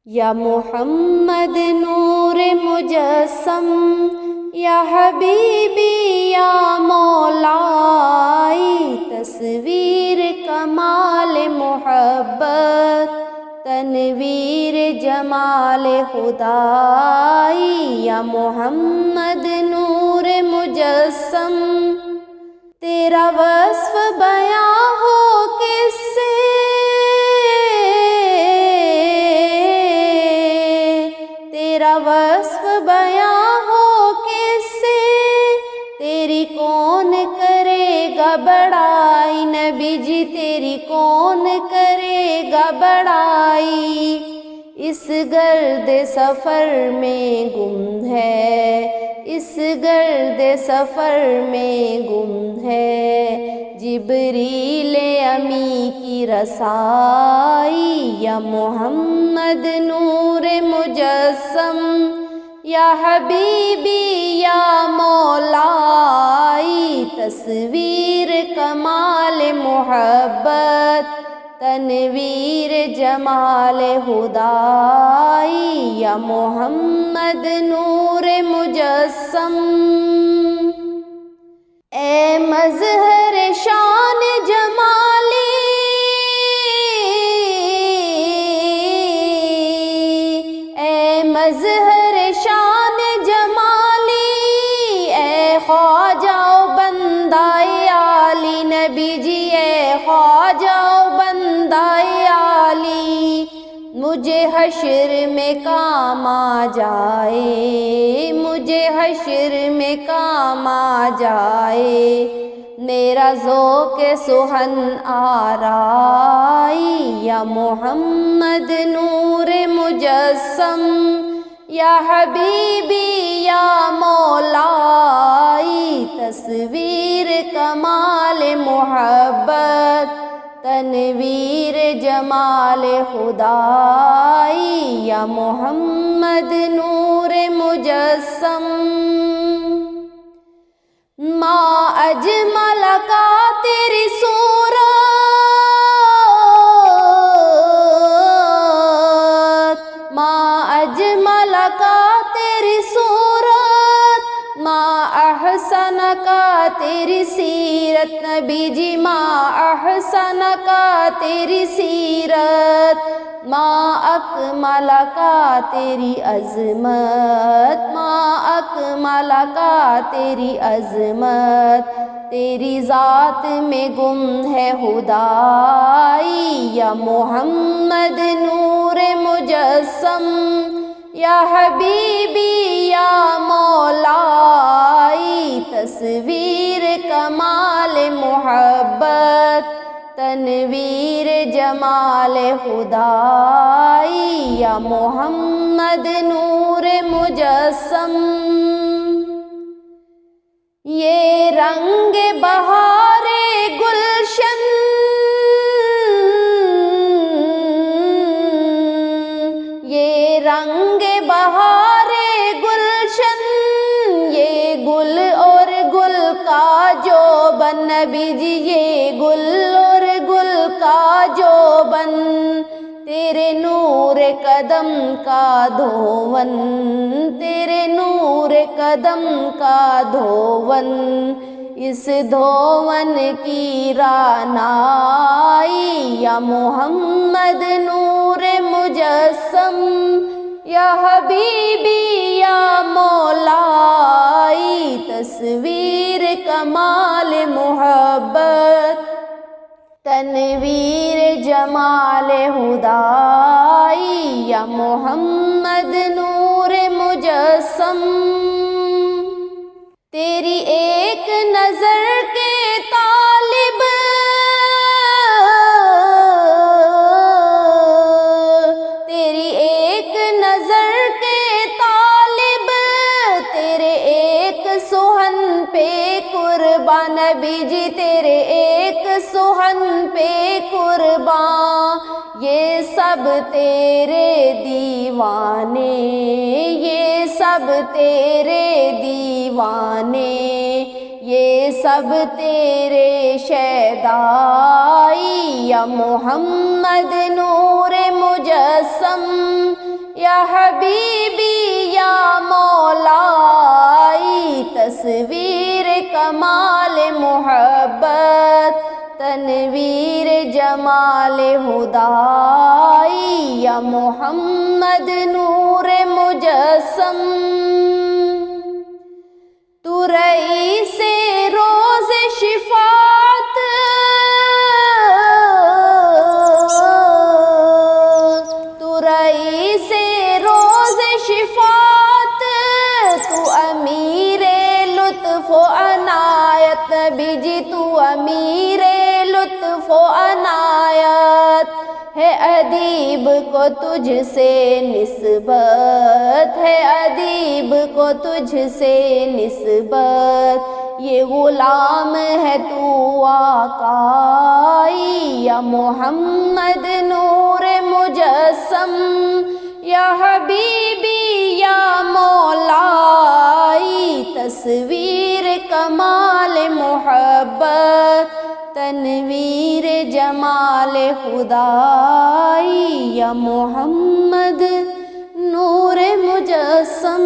یا محمد نور مجسم، یا حبیبی یا مولائی، تصویر کمال محبت، تنویر جمال خدائی، یا محمد نور مجسم، تیرا وصف بیاں ہو کس سے، تیرا وصف بیاں ہو کس سے، تیری کون کرے گا بڑائی، نبی جی تیری کون کرے گا بڑائی، اس گرد سفر میں گم ہے، اس گرد سفر میں گم ہے، جبریل امی کی رسائی، یا محمد نور مجسم، یا حبیبی یا مولائی، تصویر کمال محبت، تنویر جمال خدائی، یا محمد نور مجسم، اے مظہر شان جمالی، اے مظہر شان جمالی، اے خواجہ و بندہ عالی، نبی جی اے خواجہ و بندہ عالی، مجھے حشر میں کام آ جائے، مجھے حشر میں کام آ جائے، میرا ذوق سخن آرائی، یا محمد نور مجسم، یا حبیبی یا مولائی، تصویر کمال محبت، تنویر جمال خدائی، یا محمد نور مجسم، ما اجمل کا تیری صورت، ما اجمل کا تیری صورت، ما احسن کا تیری سیرت، نبی جی ما احسن کا تیری سیرت، ما اکمل کا تیری عظمت، ما اکمل کا تیری عظمت، تیری ذات میں گم ہے خدائی، یا محمد نور مجسم، یا حبیبی یا مولائی، تصویر کمال محبت، تنویر جمال خدائی، یا محمد نور مجسم، یہ رنگ بہار گلشن، یہ رنگ بہار گلشن، یہ گل اور گل کا جو بن، نبی جی یہ گل اور گل کا جو بن، تیرے نور قدم کا دھون، تیرے نور قدم کا دھون، اس دھون کی رعنائی، یا محمد نور مجسم، یا حبیبی یا مولائی، تصویر کمال محبت، تنویر جمال خدائی، یا محمد نور مجسم، تیری ایک نظر کے طالب، تیری ایک نظر کے طالب، تیرے ایک سہن پہ قربان، نبی جی تیرے ایک سہن پہ قربان، یہ سب تیرے دیوانے، یہ سب تیرے دیوانے، یہ سب تیرے شیدائی، یا محمد نور مجسم، یا حبیبی یا مولائی تصویر کمال محبت تنویر جمال خدائی یا محمد نور مجسم تو رئیس روز شفاعت تو رئیس روز شفاعت تو امیر لطف و عنایت نبی جی تو امیر لطف و عنایت ہے ادیب کو تجھ سے نسبت ہے ادیب کو تجھ سے نسبت یہ غلام ہے تو آقائی یا محمد نور مجسم یا حبیبی یا مولائی تصویر کمال محبت تنویر جمال خدائی یا محمد نور مجسم